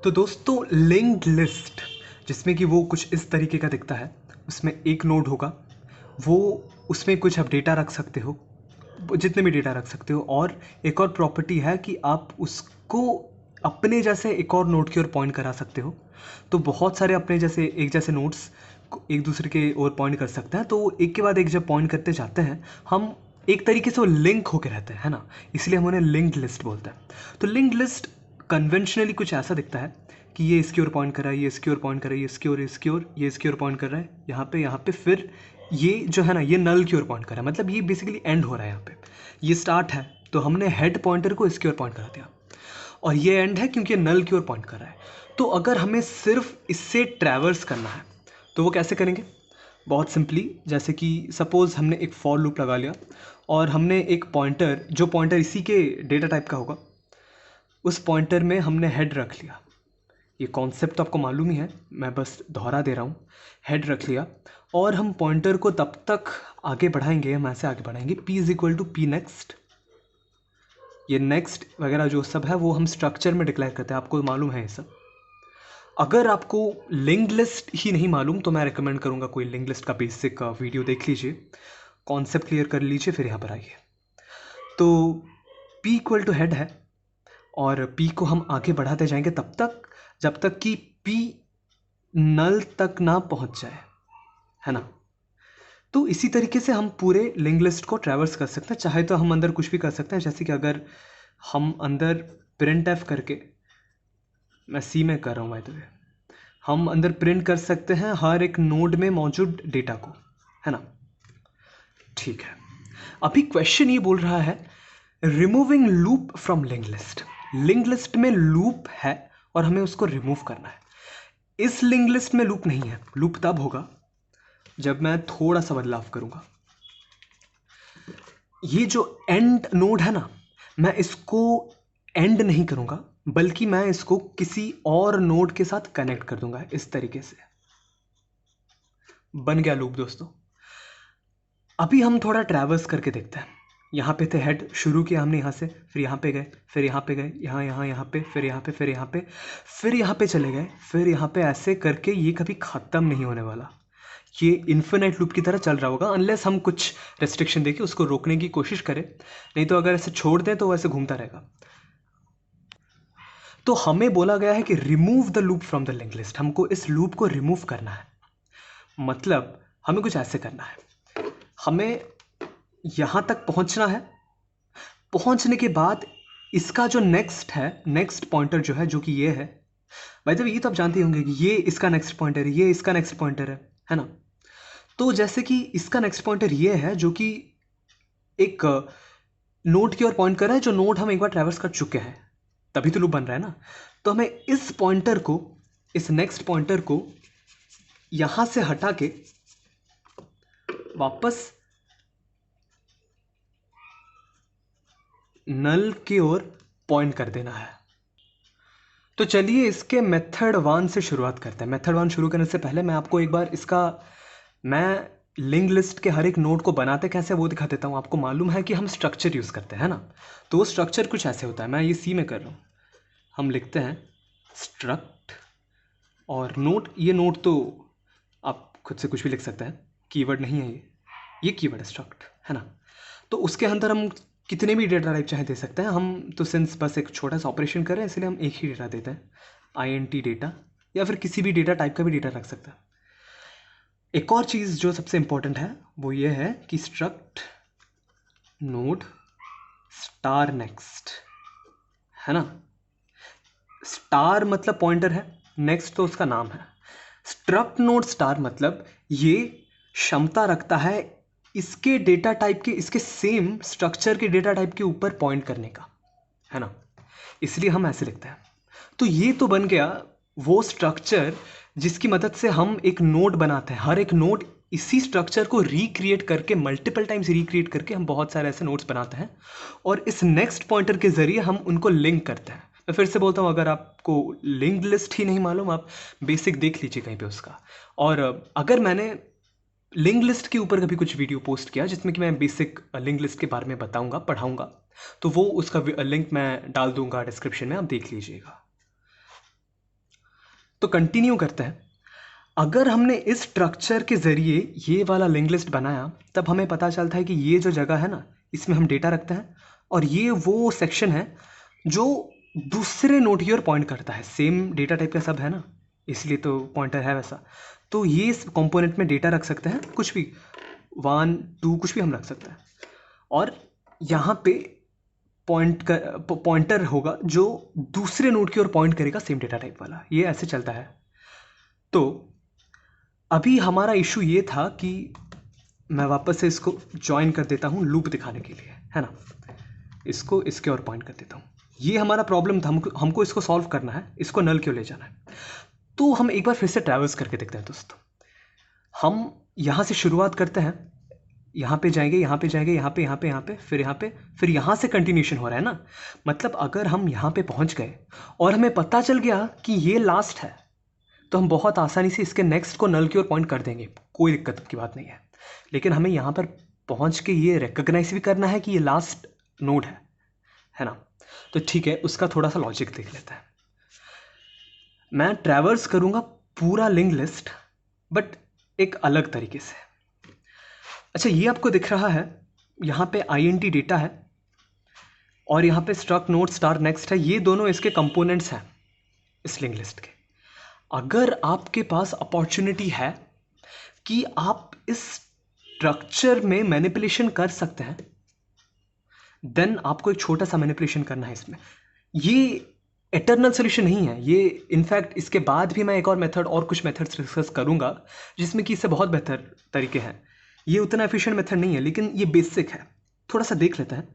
तो दोस्तों linked list जिसमें कि वो कुछ इस तरीके का दिखता है। उसमें एक नोड होगा, वो उसमें कुछ आप डेटा रख सकते हो, जितने भी डेटा रख सकते हो। और एक और प्रॉपर्टी है कि आप उसको अपने जैसे एक और नोड की ओर पॉइंट करा सकते हो। तो बहुत सारे अपने जैसे एक जैसे नोड्स एक दूसरे के ओर पॉइंट कर सकते हैं। तो एक के बाद एक जब पॉइंट करते जाते हैं हम, एक तरीके से वो लिंक होके रहते हैं, है ना। इसलिए हम उन्हें लिंक्ड लिस्ट बोलते हैं। तो लिंक्ड लिस्ट कन्वेंशनली कुछ ऐसा दिखता है कि ये इसकी ओर पॉइंट कर रहा है, ये इसकी ओर पॉइंट कर रहा है, ये इसकी ओर, इसकी ओर, ये इसकी ओर पॉइंट कर रहा है, यहाँ पे फिर ये जो है ना ये नल की ओर पॉइंट कर रहा है। मतलब ये बेसिकली एंड हो रहा है यहाँ पे। ये स्टार्ट है तो हमने हेड पॉइंटर को इसकी ओर पॉइंट करा दिया, और ये एंड है क्योंकि ये नल की ओर पॉइंट कर रहा है। तो अगर हमें सिर्फ इससे ट्रैवर्स करना है तो वो कैसे करेंगे? बहुत सिंपली, जैसे कि सपोज हमने एक फॉर लूप लगा लिया और हमने एक पॉइंटर, जो पॉइंटर इसी के डेटा टाइप का होगा, उस पॉइंटर में हमने हेड रख लिया। ये कॉन्सेप्ट तो आपको मालूम ही है, मैं बस दोहरा दे रहा हूँ। हेड रख लिया और हम पॉइंटर को तब तक आगे बढ़ाएंगे, हम ऐसे आगे बढ़ाएंगे p is equal to P next. ये नेक्स्ट वगैरह जो सब है वो हम स्ट्रक्चर में डिक्लेयर करते हैं, आपको मालूम है ये सब। अगर आपको लिंक्ड लिस्ट ही नहीं मालूम तो मैं रिकमेंड करूँगा कोई लिंक्ड लिस्ट का बेसिक वीडियो देख लीजिए, कॉन्सेप्ट क्लियर कर लीजिए, फिर यहाँ पर आइए। तो p इक्वल टू हेड है और p को हम आगे बढ़ाते जाएंगे तब तक जब तक कि p नल तक ना पहुंच जाए, है ना। तो इसी तरीके से हम पूरे लिंक लिस्ट को ट्रैवर्स कर सकते हैं। चाहे तो हम अंदर कुछ भी कर सकते हैं, जैसे कि अगर हम अंदर प्रिंट एफ करके, मैं सी में कर रहा हूँ बाय द वे, हम अंदर प्रिंट कर सकते हैं हर एक नोड में मौजूद डेटा को, है ना। ठीक है, अभी क्वेश्चन ये बोल रहा है removing loop from link list. Link list में लूप है और हमें उसको रिमूव करना है। इस लिंक लिस्ट में लूप नहीं है। लूप तब होगा जब मैं थोड़ा सा बदलाव करूंगा। ये जो एंड नोड है ना, मैं इसको एंड नहीं करूंगा, बल्कि मैं इसको किसी और नोड के साथ कनेक्ट कर दूंगा। इस तरीके से बन गया लूप दोस्तों। अभी हम थोड़ा ट्रैवर्स करके देखते हैं। यहाँ पे थे हेड, शुरू किया हमने यहाँ से, फिर यहाँ पे गए, फिर यहाँ पे गए, यहाँ पे, फिर यहाँ पे, फिर यहाँ पे, फिर यहाँ पे चले गए, फिर यहाँ पे, ऐसे करके ये कभी ख़त्म नहीं होने वाला। ये इन्फिनाइट लूप की तरह चल रहा होगा, अनलेस हम कुछ रेस्ट्रिक्शन देके उसको रोकने की कोशिश करें। नहीं तो अगर ऐसे छोड़ दें तो वैसे घूमता रहेगा। तो हमें बोला गया है कि remove the loop from the link list. हमको इस लूप को रिमूव करना है। मतलब हमें कुछ ऐसे करना है, हमें यहाँ तक पहुँचना है। पहुँचने के बाद इसका जो नेक्स्ट है, नेक्स्ट पॉइंटर जो है, जो कि ये है, भाई जब ये तो आप जानते होंगे कि ये इसका नेक्स्ट पॉइंटर है, ये इसका नेक्स्ट पॉइंटर है ना। तो जैसे कि इसका नेक्स्ट पॉइंटर ये है जो कि एक नोड की ओर पॉइंट कर रहा है, जो नोड हम एक बार ट्रैवर्स कर चुके हैं, तभी तो लूप बन रहा है ना। तो हमें इस पॉइंटर को, इस नेक्स्ट पॉइंटर को यहां से हटा के वापस नल की ओर पॉइंट कर देना है। तो चलिए इसके मेथड 1 से शुरुआत करते हैं। मेथड 1 शुरू करने से पहले मैं आपको एक बार इसका, मैं लिंक लिस्ट के हर एक नोड को बनाते कैसे वो दिखा देता हूँ। आपको मालूम है कि हम स्ट्रक्चर यूज़ करते हैं ना, तो वो स्ट्रक्चर कुछ ऐसे होता है। मैं ये सी में कर रहा हूँ। हम लिखते हैं स्ट्रक्ट और नोड। ये नोड तो आप खुद से कुछ भी लिख सकते हैं, कीवर्ड नहीं है ये कीवर्ड है स्ट्रक्ट, है ना। तो उसके अंदर हम कितने भी डेटा टाइप चाहे दे सकते हैं। हम तो सिंस बस एक छोटा सा ऑपरेशन कर रहे हैं इसलिए हम एक ही डेटा देते हैं, INT डेटा, या फिर किसी भी डेटा टाइप का भी डेटा रख सकते हैं। एक और चीज़ जो सबसे इंपॉर्टेंट है वो ये है कि स्ट्रक्ट नोड स्टार नेक्स्ट, है ना। स्टार मतलब पॉइंटर है, नेक्स्ट तो उसका नाम है। स्ट्रक्ट नोड स्टार मतलब ये क्षमता रखता है इसके डेटा टाइप के, इसके सेम स्ट्रक्चर के डेटा टाइप के ऊपर पॉइंट करने का, है ना। इसलिए हम ऐसे लिखते हैं। तो ये तो बन गया वो स्ट्रक्चर जिसकी मदद से हम एक नोड बनाते हैं। हर एक नोड इसी स्ट्रक्चर को रिक्रिएट करके, मल्टीपल टाइम्स रिक्रिएट करके हम बहुत सारे ऐसे नोड्स बनाते हैं और इस नेक्स्ट पॉइंटर के जरिए हम उनको लिंक करते हैं। मैं फिर से बोलता हूँ, अगर आपको लिंक लिस्ट ही नहीं मालूम, आप बेसिक देख लीजिए कहीं पे उसका। और अगर मैंने लिंक लिस्ट के ऊपर कभी कुछ वीडियो पोस्ट किया जिसमें कि मैं बेसिक लिंक लिस्ट के बारे में बताऊंगा, पढ़ाऊंगा, तो वो उसका लिंक मैं डाल दूंगा डिस्क्रिप्शन में, आप देख लीजिएगा। तो कंटिन्यू करते हैं। अगर हमने इस स्ट्रक्चर के ज़रिए ये वाला लिंक लिस्ट बनाया, तब हमें पता चलता है कि ये जो जगह है ना, इसमें हम डेटा रखते हैं, और ये वो सेक्शन है जो दूसरे नोड की ओर पॉइंट करता है। सेम डेटा टाइप का सब है ना, इसलिए तो पॉइंटर है वैसा। तो ये इस कंपोनेंट में डेटा रख सकते हैं, कुछ भी 1 2 कुछ भी हम रख सकते हैं। और यहाँ पे पॉइंटर होगा जो दूसरे नोड की ओर पॉइंट करेगा, सेम डेटा टाइप वाला। ये ऐसे चलता है। तो अभी हमारा इशू ये था कि मैं वापस से इसको ज्वाइन कर देता हूँ लूप दिखाने के लिए, है ना। इसको इसके ओर पॉइंट कर देता हूँ। ये हमारा प्रॉब्लम था, हमको इसको सॉल्व करना है, इसको नल क्यों ले जाना है। तो हम एक बार फिर से ट्रैवर्स करके देखते हैं दोस्तों। हम यहाँ से शुरुआत करते हैं, यहाँ पे जाएंगे, यहाँ पे जाएंगे, यहाँ पे, यहाँ पे, यहाँ पे, फिर यहाँ पे, फिर यहाँ से कंटिन्यूशन हो रहा है ना। मतलब अगर हम यहाँ पे पहुँच गए और हमें पता चल गया कि ये लास्ट है, तो हम बहुत आसानी से इसके नेक्स्ट को नल की ओर पॉइंट कर देंगे, कोई दिक्कत की बात नहीं है। लेकिन हमें यहाँ पर पहुँच के ये रिकग्नाइज भी करना है कि ये लास्ट नोड है ना। तो ठीक है, उसका थोड़ा सा लॉजिक देख लेते हैं। मैं ट्रैवर्स करूँगा पूरा लिंक लिस्ट, बट एक अलग तरीके से। अच्छा, ये आपको दिख रहा है, यहाँ पे INT डेटा है और यहाँ पे स्ट्रक्ट नोड स्टार नेक्स्ट है। ये दोनों इसके कंपोनेंट्स हैं इस लिंक लिस्ट के। अगर आपके पास अपॉर्चुनिटी है कि आप इस स्ट्रक्चर में मैनिपुलेशन कर सकते हैं, देन आपको एक छोटा सा मैनिपुलेशन करना है इसमें। ये एटर्नल सोल्यूशन नहीं है ये। इनफैक्ट इसके बाद भी मैं एक और मेथड और कुछ मेथड्स डिस्कस करूंगा जिसमें कि इससे बहुत बेहतर तरीके हैं। ये उतना एफिशिएंट मेथड नहीं है, लेकिन ये बेसिक है। थोड़ा सा देख लेते हैं।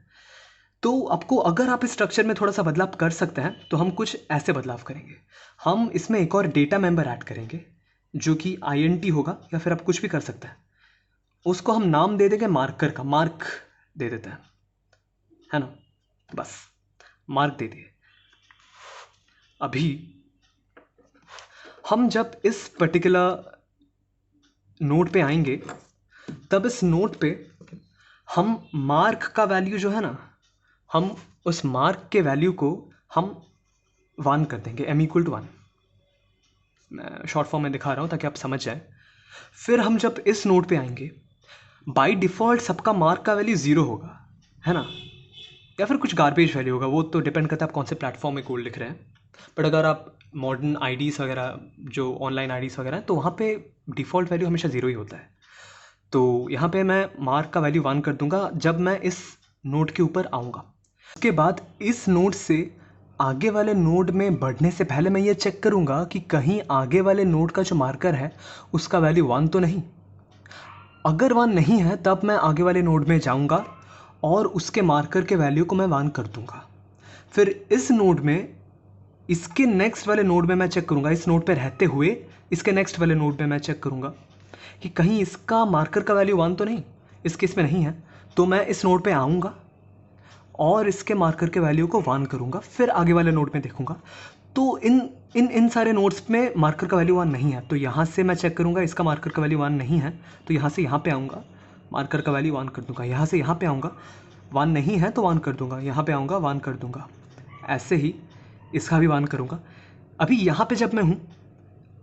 तो आपको, अगर आप इस स्ट्रक्चर में थोड़ा सा बदलाव कर सकते हैं, तो हम कुछ ऐसे बदलाव करेंगे। हम इसमें एक और डेटा मेंबर ऐड करेंगे जो कि INT होगा, या फिर आप कुछ भी कर सकते हैं। उसको हम नाम दे देंगे मार्कर का, मार्क दे देते हैं, है ना। बस मार्क दे दिए। अभी हम जब इस पर्टिकुलर नोड पे आएंगे, तब इस नोड पे हम मार्क का वैल्यू जो है ना, हम उस मार्क के वैल्यू को हम 1 कर देंगे, m=1। मैं शॉर्ट फॉर्म में दिखा रहा हूँ ताकि आप समझ जाए। फिर हम जब इस नोड पे आएंगे, बाय डिफ़ॉल्ट सबका मार्क का वैल्यू 0 होगा, है ना, या फिर कुछ गार्बेज वैल्यू होगा। वो तो डिपेंड करता है आप कौन से प्लेटफॉर्म में कोड लिख रहे हैं। बट अगर आप मॉडर्न IDs वगैरह, जो ऑनलाइन IDs वगैरह हैं, तो वहाँ पे डिफ़ॉल्ट वैल्यू हमेशा 0 ही होता है। तो यहाँ पे मैं मार्क का वैल्यू 1 कर दूंगा जब मैं इस नोड के ऊपर आऊँगा। उसके बाद इस नोड से आगे वाले नोड में बढ़ने से पहले मैं ये चेक करूँगा कि कहीं आगे वाले नोड का जो मार्कर है उसका वैल्यू 1 तो नहीं। अगर 1 नहीं है, तब मैं आगे वाले नोड में जाऊँगा और उसके मार्कर के वैल्यू को मैं 1 कर दूँगा। फिर इस नोड में, इसके नेक्स्ट वाले नोड में मैं चेक करूँगा, इस नोड पे रहते हुए इसके नेक्स्ट वाले नोड में मैं चेक करूँगा कि कहीं इसका मार्कर का वैल्यू 1 तो नहीं। इस केस में नहीं है, तो मैं इस नोड पे आऊँगा और इसके मार्कर के वैल्यू को 1 करूँगा। फिर आगे वाले नोड में देखूँगा, तो इन सारे नोड्स में मार्कर का वैल्यू 1 नहीं है। तो यहाँ से मैं चेक करूँगा, इसका मार्कर का वैल्यू 1 नहीं है, तो यहाँ से यहाँ पे आऊँगा, मार्कर का वैल्यू 1 कर दूँगा। यहाँ से यहाँ पे आऊँगा, 1 नहीं है तो 1 कर दूँगा। यहाँ पे आऊँगा, 1 कर दूँगा। ऐसे ही इसका भी 1 करूँगा। अभी यहाँ पे जब मैं हूँ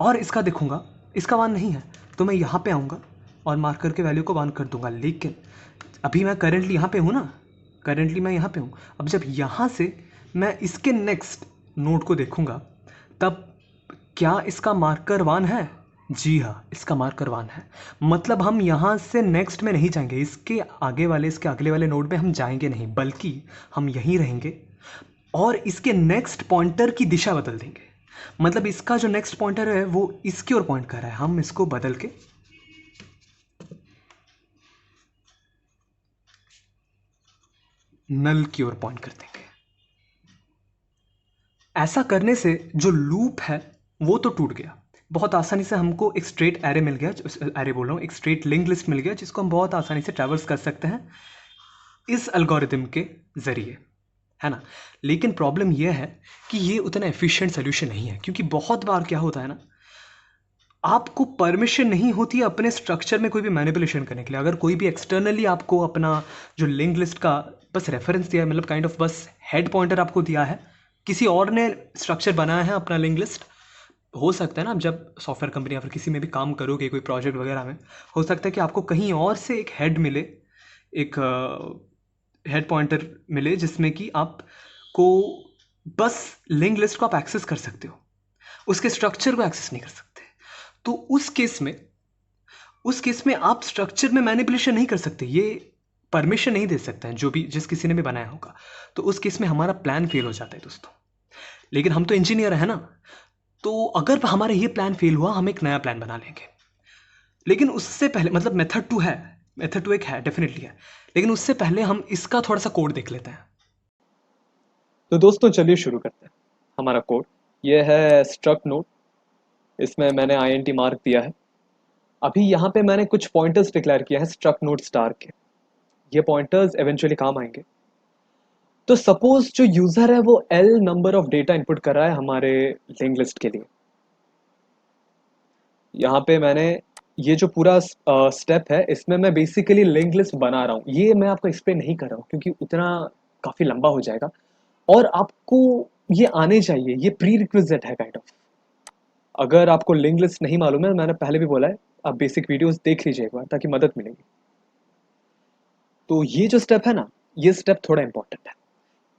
और इसका देखूँगा, इसका 1 नहीं है, तो मैं यहाँ पे आऊँगा और मार्कर के वैल्यू को 1 कर दूँगा। लेकिन अभी मैं करेंटली यहाँ पे हूँ ना, करेंटली मैं यहाँ पे हूँ। अब जब यहाँ से मैं इसके नेक्स्ट नोड को देखूँगा, तब क्या इसका मार्कर 1 है? जी हाँ, इसका मार्कर 1 है। मतलब हम यहाँ से नेक्स्ट में नहीं जाएंगे, इसके आगे वाले, इसके अगले वाले नोड में हम जाएंगे नहीं, बल्कि हम यहीं रहेंगे और इसके नेक्स्ट पॉइंटर की दिशा बदल देंगे। मतलब इसका जो नेक्स्ट पॉइंटर है वो इसकी ओर पॉइंट कर रहा है, हम इसको बदल के नल की ओर पॉइंट कर देंगे। ऐसा करने से जो लूप है वो तो टूट गया। बहुत आसानी से हमको एक स्ट्रेट एरे मिल गया, एरे बोल रहा हूँ, एक स्ट्रेट लिंक लिस्ट मिल गया, जिसको हम बहुत आसानी से ट्रैवर्स कर सकते हैं इस एल्गोरिथम के ज़रिए, है ना। लेकिन प्रॉब्लम यह है कि ये उतना एफिशिएंट सोल्यूशन नहीं है, क्योंकि बहुत बार क्या होता है ना, आपको परमिशन नहीं होती है अपने स्ट्रक्चर में कोई भी मैनिपुलेशन करने के लिए। अगर कोई भी एक्सटर्नली आपको अपना जो लिंक लिस्ट का बस रेफरेंस दिया है, मतलब काइंड ऑफ बस हेड पॉइंटर आपको दिया है, किसी और ने स्ट्रक्चर बनाया है अपना लिंक लिस्ट, हो सकता है ना, आप जब सॉफ्टवेयर कंपनी या फिर किसी में भी काम करोगे, कोई प्रोजेक्ट वगैरह में, हो सकता है कि आपको कहीं और से एक हेड मिले, एक हेड पॉइंटर मिले, जिसमें कि आपको बस लिंक लिस्ट को आप एक्सेस कर सकते हो, उसके स्ट्रक्चर को एक्सेस नहीं कर सकते। तो उस केस में आप स्ट्रक्चर में मैनिपुलेशन नहीं कर सकते, ये परमिशन नहीं दे सकते हैं जो भी, जिस किसी ने भी बनाया होगा। तो उस केस में हमारा प्लान फेल हो जाता है दोस्तों। लेकिन हम तो इंजीनियर है ना, तो अगर हमारा ये प्लान फेल हुआ, हम एक नया प्लान बना लेंगे। लेकिन उससे पहले, मतलब मेथड टू है, मेथड टू एक है, डेफिनेटली है, लेकिन उससे पहले हम इसका थोड़ा सा कोड देख लेते हैं। तो दोस्तों चलिए शुरू करते हैं। हमारा कोड ये है स्ट्रक्ट नोड, इसमें मैंने INT मार्क दिया है। अभी यहाँ पे मैंने कुछ पॉइंटर्स डिक्लेयर किया है स्ट्रक्ट नोड स्टार के, ये पॉइंटर्स एवेंचुअली काम आएंगे। तो सपोज जो यूजर है वो L number of data input कर रहा है हमारे लिंक लिस्ट के लिए। यहाँ पे मैंने ये जो पूरा स्टेप है, इसमें मैं बेसिकली लिंक लिस्ट बना रहा हूँ। ये मैं आपको एक्सप्लेन नहीं कर रहा हूँ क्योंकि उतना काफी लंबा हो जाएगा, और आपको ये आने चाहिए, ये प्री रिक्विजिट है काइंड ऑफ। अगर आपको लिंक लिस्ट नहीं मालूम है, मैंने पहले भी बोला है, आप बेसिक वीडियोस देख लीजिए एक बार ताकि मदद मिलेगी। तो ये जो स्टेप है ना, ये स्टेप थोड़ा इंपॉर्टेंट है।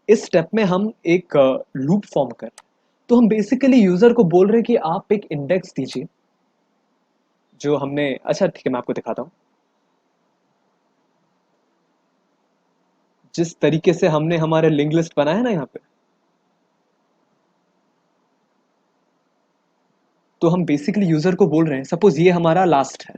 इस स्टेप में हम एक लूप फॉर्म कर रहे हैं। तो हम बेसिकली यूजर को बोल रहे हैं कि आप एक इंडेक्स दीजिए जो हमने, अच्छा ठीक है मैं आपको दिखाता हूँ। जिस तरीके से हमने हमारे लिंक लिस्ट बनाया है ना यहाँ पे, तो हम बेसिकली यूजर को बोल रहे हैं, सपोज ये हमारा लास्ट है,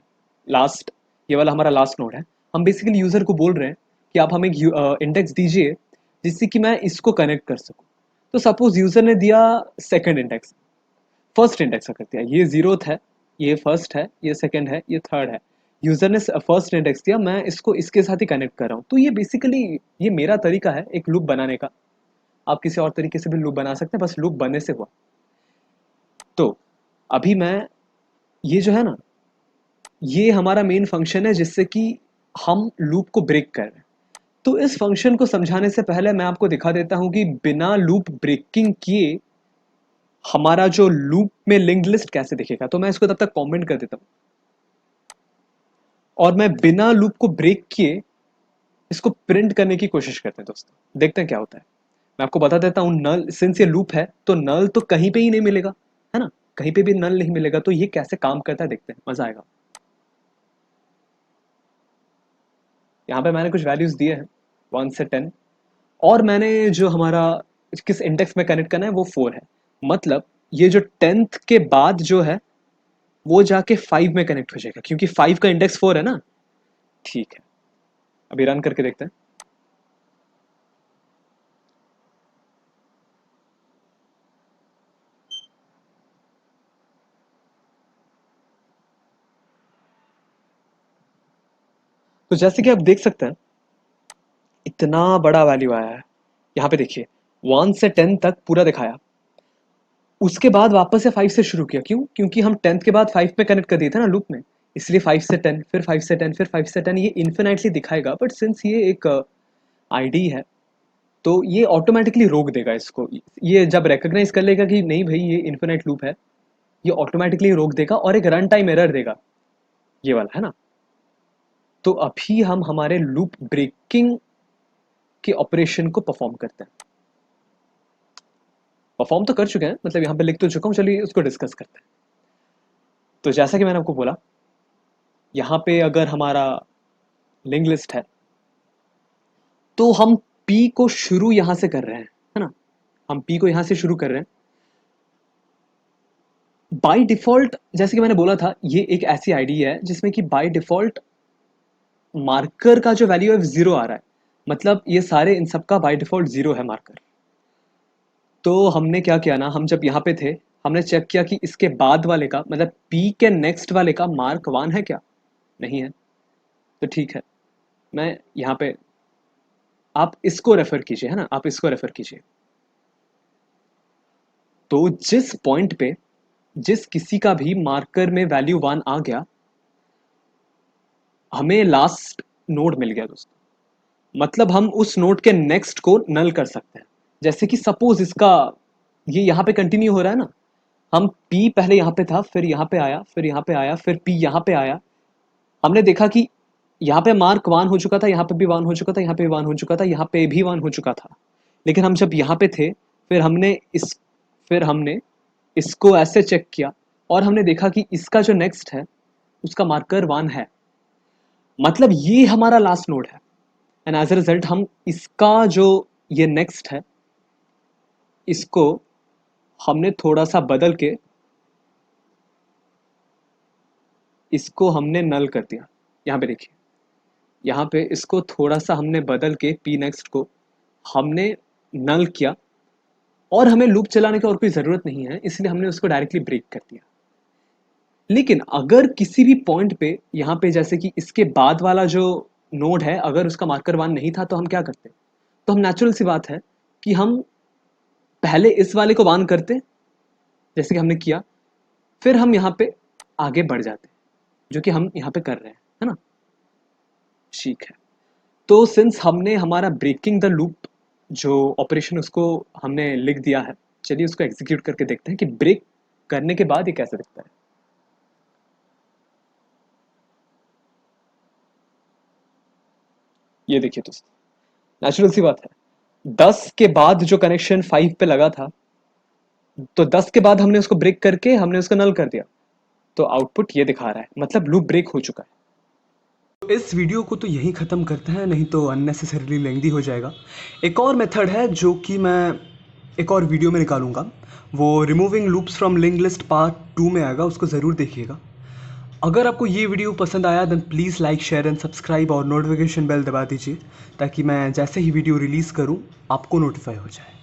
लास्ट, ये वाला हमारा लास्ट नोड है। हम बेसिकली यूजर को बोल रहे हैं कि आप हमें इंडेक्स दीजिए जिससे कि मैं इसको कनेक्ट कर सकूं। तो सपोज यूजर ने दिया सेकंड इंडेक्स, फर्स्ट इंडेक्स कर दिया, ये जीरोथ है, ये फर्स्ट है, ये सेकंड है, ये थर्ड है। यूजर ने फर्स्ट इंडेक्स दिया, मैं इसको इसके साथ ही कनेक्ट कर रहा हूँ। तो ये बेसिकली, ये मेरा तरीका है एक लूप बनाने का। आप किसी और तरीके से भी लूप बना सकते हैं, बस लूप बनने से हुआ। तो अभी मैं, ये जो है ना, ये हमारा मेन फंक्शन है जिससे कि हम लूप को ब्रेक कर रहे हैं। तो इस फंक्शन को समझाने से पहले मैं आपको दिखा देता हूं कि बिना लूप ब्रेकिंग किए हमारा जो लूप में लिंक लिस्ट कैसे दिखेगा। तो मैं इसको तब तक कमेंट कर देता हूं, और मैं बिना लूप को ब्रेक किए इसको प्रिंट करने की कोशिश करते हैं दोस्तों, देखते हैं क्या होता है। मैं आपको बता देता हूं, नल, सिंस ये लूप है तो नल तो कहीं पे ही नहीं मिलेगा, है ना, कहीं पे भी नल नहीं मिलेगा। तो ये कैसे काम करता है देखते हैं, मजा आएगा। यहाँ पे मैंने कुछ वैल्यूज दिए हैं 1 से 10, और मैंने जो हमारा किस इंडेक्स में कनेक्ट करना है वो 4 है। मतलब ये जो 10th के बाद जो है वो जाके 5 में कनेक्ट हो जाएगा, क्योंकि 5 का इंडेक्स 4 है ना। ठीक है, अभी रन करके देखते हैं। तो जैसे कि आप देख सकते हैं, इतना बड़ा वैल्यू आया है। यहाँ पे देखिए, 1 से 10 तक पूरा दिखाया, उसके बाद वापस से 5 से शुरू किया। क्यों? क्योंकि हम 10th के बाद 5 में कनेक्ट कर दिए थे ना लूप में, इसलिए 5 से 10, फिर 5 से 10, फिर 5 से 10, ये इन्फिनाइटली दिखाएगा। बट सिंस ये एक आईडी है, तो ये ऑटोमेटिकली रोक देगा इसको। ये जब रिकॉग्नाइज कर लेगा कि नहीं भाई ये इन्फिनाइट लूप है, ये ऑटोमेटिकली रोक देगा और एक रन टाइम एरर देगा, ये वाला है ना। तो अभी हम हमारे लूप ब्रेकिंग के ऑपरेशन को परफॉर्म करते हैं। परफॉर्म तो कर चुके हैं, मतलब यहाँ पे लिख तो चुका हूँ, चलिए उसको डिस्कस करते हैं। तो जैसा कि मैंने आपको बोला, यहाँ पे अगर हमारा लिंक लिस्ट है तो हम पी को शुरू यहां से कर रहे हैं, है ना, हम पी को यहां से शुरू कर रहे हैं। बाय डिफॉल्ट, जैसे कि मैंने बोला था, ये एक ऐसी आईडी है जिसमें कि बाय डिफॉल्ट मार्कर का जो वैल्यू है 0 आ रहा है। मतलब ये सारे इन सब का बाय डिफॉल्ट 0 है मार्कर। तो हमने क्या किया ना, हम जब यहाँ पे थे, हमने चेक किया कि इसके बाद वाले का, मतलब पी के नेक्स्ट वाले का मार्क 1 है क्या, नहीं है। तो ठीक है, मैं यहाँ पे, आप इसको रेफर कीजिए, है ना, आप इसको रेफर कीजिए। तो जिस पॉइंट पे जिस किसी का भी मार्कर में वैल्यू 1 आ गया, हमें लास्ट नोड मिल गया दोस्तों। मतलब हम उस नोड के नेक्स्ट को नल कर सकते हैं। जैसे कि सपोज इसका, ये यहाँ पे कंटिन्यू हो रहा है ना, हम P पहले यहाँ पे था, फिर यहाँ पे आया, फिर यहाँ पे आया, फिर P यहाँ पे आया। हमने देखा कि यहाँ पे मार्क 1 हो चुका था, यहाँ पे भी 1 हो चुका था, यहाँ पे भी 1 हो चुका था, यहाँ पे भी 1 हो चुका था। लेकिन हम जब यहाँ पे थे, फिर हमने इसको ऐसे चेक किया और हमने देखा कि इसका जो नेक्स्ट है उसका मार्कर 1 है। मतलब ये हमारा लास्ट नोड है एंड एज अ रिजल्ट हम इसका जो ये नेक्स्ट है इसको हमने थोड़ा सा बदल के इसको हमने नल कर दिया। यहाँ पे देखिए, यहाँ पे इसको थोड़ा सा हमने बदल के P नेक्स्ट को हमने नल किया और हमें लूप चलाने की और कोई ज़रूरत नहीं है, इसलिए हमने उसको डायरेक्टली ब्रेक कर दिया। लेकिन अगर किसी भी पॉइंट पे यहाँ पे जैसे कि इसके बाद वाला जो नोड है अगर उसका मार्कर 1 नहीं था तो हम क्या करते? तो हम नेचुरल सी बात है कि हम पहले इस वाले को 1 करते, जैसे कि हमने किया, फिर हम यहाँ पे आगे बढ़ जाते, जो कि हम यहाँ पे कर रहे हैं, है ना? ठीक है। तो सिंस हमने हमारा ब्रेकिंग द लूप जो ऑपरेशन उसको हमने लिख दिया है, चलिए उसको एग्जीक्यूट करके देखते हैं कि ब्रेक करने के बाद ये कैसे दिखता है। ये देखिए दोस्तों, नेचुरल सी बात है, 10 के बाद जो कनेक्शन 5 पे लगा था, तो 10 के बाद हमने उसको ब्रेक करके हमने उसको नल कर दिया, तो आउटपुट ये दिखा रहा है, मतलब लूप ब्रेक हो चुका है। तो इस वीडियो को तो यहीं ख़त्म करते हैं, नहीं तो अननेसेसरीली लेंदी हो जाएगा। एक और मेथड है जो कि मैं एक और वीडियो में निकालूंगा, वो removing loops from link list part 2 में आएगा, उसको ज़रूर देखिएगा। अगर आपको ये वीडियो पसंद आया then please like share and subscribe और नोटिफिकेशन बेल दबा दीजिए ताकि मैं जैसे ही वीडियो रिलीज़ करूँ आपको नोटिफाई हो जाए।